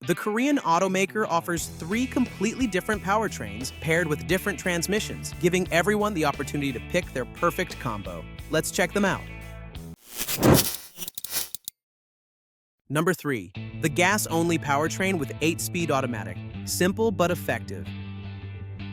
The Korean automaker offers 3 completely different powertrains paired with different transmissions, giving everyone the opportunity to pick their perfect combo. Let's check them out. Number 3. The gas-only powertrain with 8-speed automatic. Simple but effective.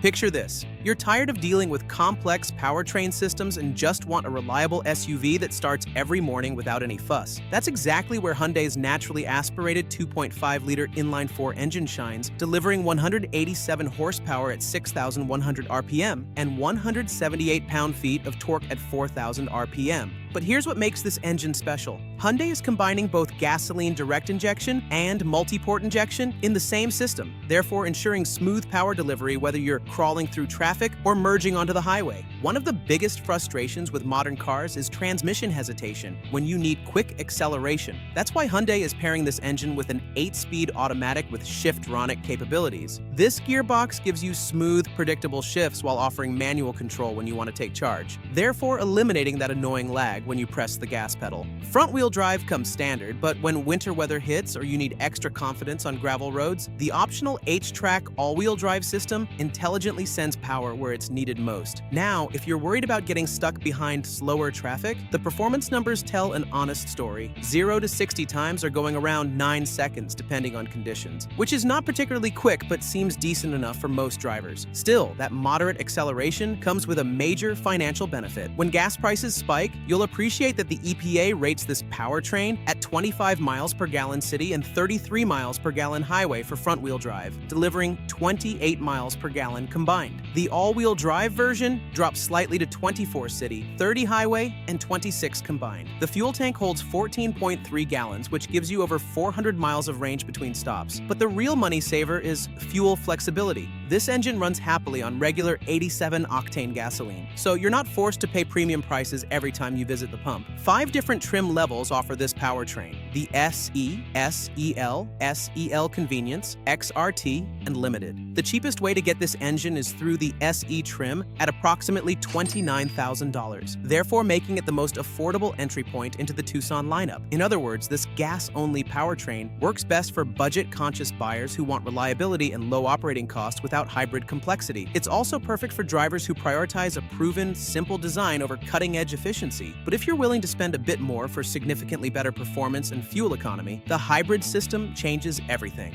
Picture this. You're tired of dealing with complex powertrain systems and just want a reliable SUV that starts every morning without any fuss. That's exactly where Hyundai's naturally aspirated 2.5-liter inline-4 engine shines, delivering 187 horsepower at 6,100 RPM and 178 pound-feet of torque at 4,000 RPM. But here's what makes this engine special. Hyundai is combining both gasoline direct injection and multi-port injection in the same system, therefore ensuring smooth power delivery whether you're crawling through traffic or merging onto the highway. One of the biggest frustrations with modern cars is transmission hesitation when you need quick acceleration. That's why Hyundai is pairing this engine with an 8-speed automatic with shift-ronic capabilities. This gearbox gives you smooth, predictable shifts while offering manual control when you want to take charge, therefore eliminating that annoying lag when you press the gas pedal. Front-wheel drive comes standard, but when winter weather hits or you need extra confidence on gravel roads, the optional H-Track all-wheel drive system intelligently sends power where it's needed most. Now, if you're worried about getting stuck behind slower traffic, the performance numbers tell an honest story. 0 to 60 times are going around 9 seconds depending on conditions, which is not particularly quick but seems decent enough for most drivers. Still, that moderate acceleration comes with a major financial benefit. When gas prices spike, you'll appreciate that the EPA rates this powertrain at 25 miles per gallon city and 33 miles per gallon highway for front-wheel drive, delivering 28 miles per gallon combined. The all-wheel drive version drops slightly to 24 city, 30 highway, and 26 combined. The fuel tank holds 14.3 gallons, which gives you over 400 miles of range between stops. But the real money saver is fuel flexibility. This engine runs happily on regular 87-octane gasoline, so you're not forced to pay premium prices every time you visit the pump. 5 different trim levels offer this powertrain: the SE, SEL, SEL Convenience, XRT, and Limited. The cheapest way to get this engine is through the SE trim at approximately $29,000, therefore making it the most affordable entry point into the Tucson lineup. In other words, this gas-only powertrain works best for budget-conscious buyers who want reliability and low operating costs without hybrid complexity. It's also perfect for drivers who prioritize a proven, simple design over cutting-edge efficiency. But if you're willing to spend a bit more for significantly better performance and fuel economy, the hybrid system changes everything.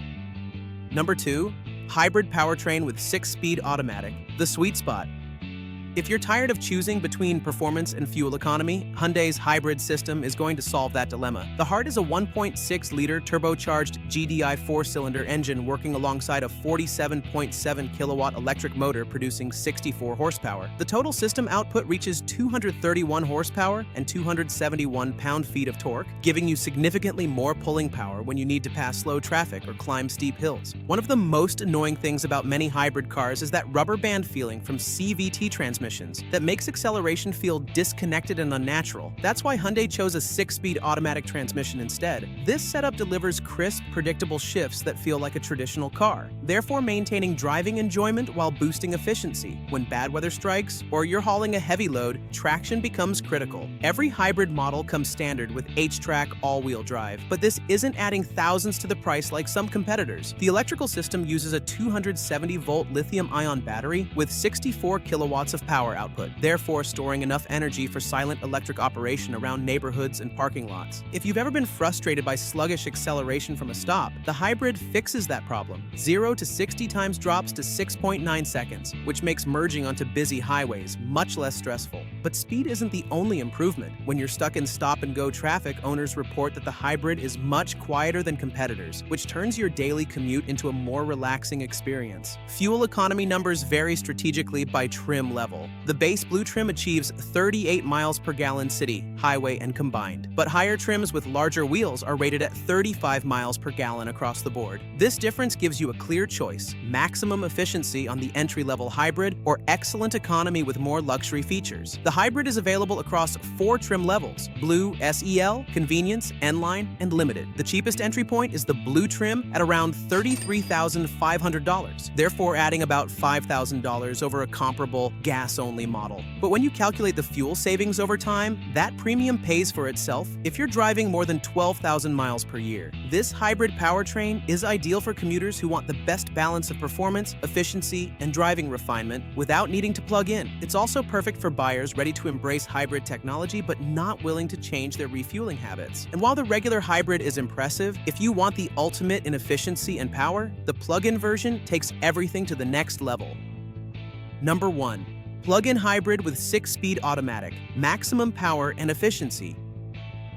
Number 2. Hybrid powertrain with 6-speed automatic. The sweet spot. If you're tired of choosing between performance and fuel economy, Hyundai's hybrid system is going to solve that dilemma. The heart is a 1.6-liter turbocharged GDI 4-cylinder engine working alongside a 47.7 kilowatt electric motor producing 64 horsepower. The total system output reaches 231 horsepower and 271 pound-feet of torque, giving you significantly more pulling power when you need to pass slow traffic or climb steep hills. One of the most annoying things about many hybrid cars is that rubber band feeling from CVT transmissions that makes acceleration feel disconnected and unnatural. That's why Hyundai chose a 6-speed automatic transmission instead. This setup delivers crisp, predictable shifts that feel like a traditional car, therefore maintaining driving enjoyment while boosting efficiency. When bad weather strikes or you're hauling a heavy load, traction becomes critical. Every hybrid model comes standard with H-Track all-wheel drive, but this isn't adding thousands to the price like some competitors. The electrical system uses a 270-volt lithium-ion battery with 64 kilowatts of power output, therefore storing enough energy for silent electric operation around neighborhoods and parking lots. If you've ever been frustrated by sluggish acceleration from a stop, the hybrid fixes that problem. 0 to 60 times drops to 6.9 seconds, which makes merging onto busy highways much less stressful. But speed isn't the only improvement. When you're stuck in stop-and-go traffic, owners report that the hybrid is much quieter than competitors, which turns your daily commute into a more relaxing experience. Fuel economy numbers vary strategically by trim level. The base blue trim achieves 38 miles per gallon city, highway, and combined, but higher trims with larger wheels are rated at 35 miles per gallon across the board. This difference gives you a clear choice: maximum efficiency on the entry-level hybrid or excellent economy with more luxury features. The hybrid is available across 4 trim levels: Blue, SEL, Convenience, N-Line, and Limited. The cheapest entry point is the Blue trim at around $33,500, therefore adding about $5,000 over a comparable gas-only model. But when you calculate the fuel savings over time, that premium pays for itself if you're driving more than 12,000 miles per year. This hybrid powertrain is ideal for commuters who want the best balance of performance, efficiency, and driving refinement without needing to plug in. It's also perfect for buyers ready to embrace hybrid technology but not willing to change their refueling habits. And while the regular hybrid is impressive, if you want the ultimate in efficiency and power, the plug-in version takes everything to the next level. Number 1. Plug-in hybrid with 6-speed automatic, maximum power and efficiency.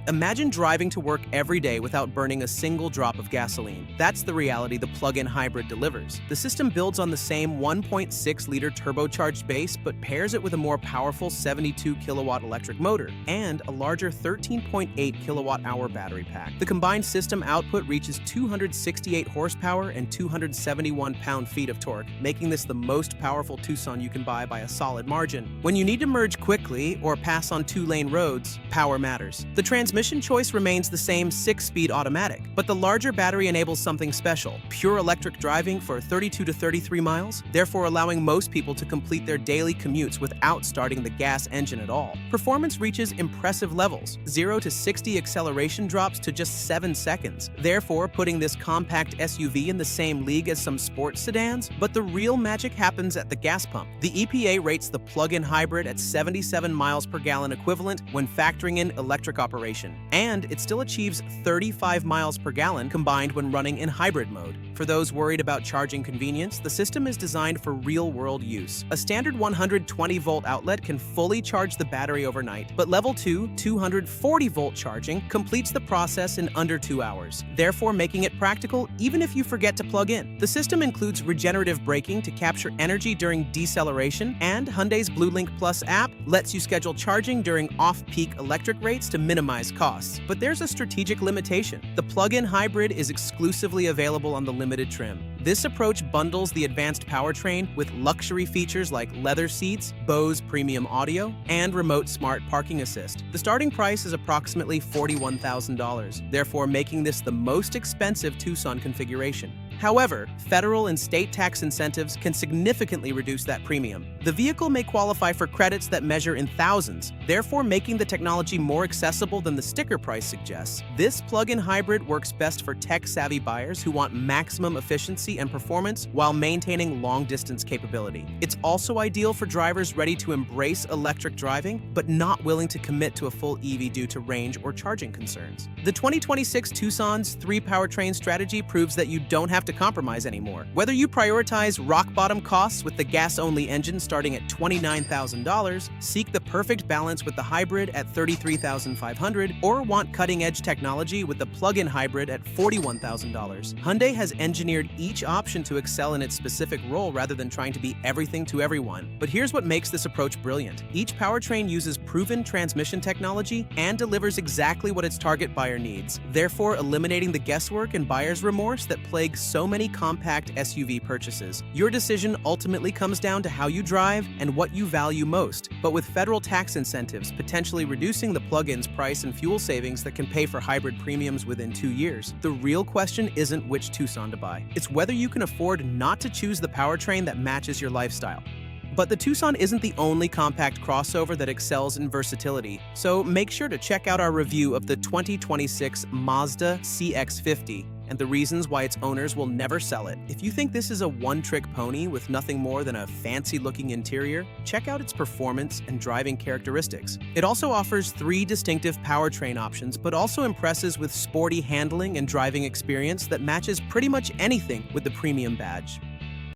Imagine driving to work every day without burning a single drop of gasoline. That's the reality the plug-in hybrid delivers. The system builds on the same 1.6-liter turbocharged base, but pairs it with a more powerful 72-kilowatt electric motor and a larger 13.8 kilowatt-hour battery pack. The combined system output reaches 268 horsepower and 271 pound-feet of torque, making this the most powerful Tucson you can buy by a solid margin. When you need to merge quickly or pass on 2-lane roads, power matters. The transmission choice remains the same 6-speed automatic, but the larger battery enables something special: pure electric driving for 32 to 33 miles, therefore allowing most people to complete their daily commutes without starting the gas engine at all. Performance reaches impressive levels: 0 to 60 acceleration drops to just 7 seconds, therefore putting this compact SUV in the same league as some sports sedans. But the real magic happens at the gas pump. The EPA rates the plug-in hybrid at 77 miles per gallon equivalent when factoring in electric operation, and it still achieves 35 miles per gallon combined when running in hybrid mode. For those worried about charging convenience, the system is designed for real-world use. A standard 120-volt outlet can fully charge the battery overnight, but level 2 240-volt charging completes the process in under 2 hours, therefore making it practical even if you forget to plug in. The system includes regenerative braking to capture energy during deceleration, and Hyundai's BlueLink Plus app lets you schedule charging during off-peak electric rates to minimize costs. But there's a strategic limitation. The plug-in hybrid is exclusively available on the Limited trim. This approach bundles the advanced powertrain with luxury features like leather seats, Bose premium audio, and remote smart parking assist. The starting price is approximately $41,000, therefore making this the most expensive Tucson configuration. However, federal and state tax incentives can significantly reduce that premium. The vehicle may qualify for credits that measure in thousands, therefore making the technology more accessible than the sticker price suggests. This plug-in hybrid works best for tech-savvy buyers who want maximum efficiency and performance while maintaining long-distance capability. It's also ideal for drivers ready to embrace electric driving, but not willing to commit to a full EV due to range or charging concerns. The 2026 Tucson's 3-powertrain strategy proves that you don't have to compromise anymore. Whether you prioritize rock-bottom costs with the gas-only engine starting at $29,000, seek the perfect balance with the hybrid at $33,500, or want cutting-edge technology with the plug-in hybrid at $41,000, Hyundai has engineered each option to excel in its specific role rather than trying to be everything to everyone. But here's what makes this approach brilliant. Each powertrain uses proven transmission technology and delivers exactly what its target buyer needs, therefore eliminating the guesswork and buyer's remorse that plague so many compact SUV purchases. Your decision ultimately comes down to how you drive and what you value most. But with federal tax incentives potentially reducing the plug-in's price and fuel savings that can pay for hybrid premiums within 2 years, the real question isn't which Tucson to buy. It's whether you can afford not to choose the powertrain that matches your lifestyle. But the Tucson isn't the only compact crossover that excels in versatility, so make sure to check out our review of the 2026 Mazda CX-50 and the reasons why its owners will never sell it. If you think this is a one-trick pony with nothing more than a fancy-looking interior, check out its performance and driving characteristics. It also offers 3 distinctive powertrain options, but also impresses with sporty handling and driving experience that matches pretty much anything with the premium badge.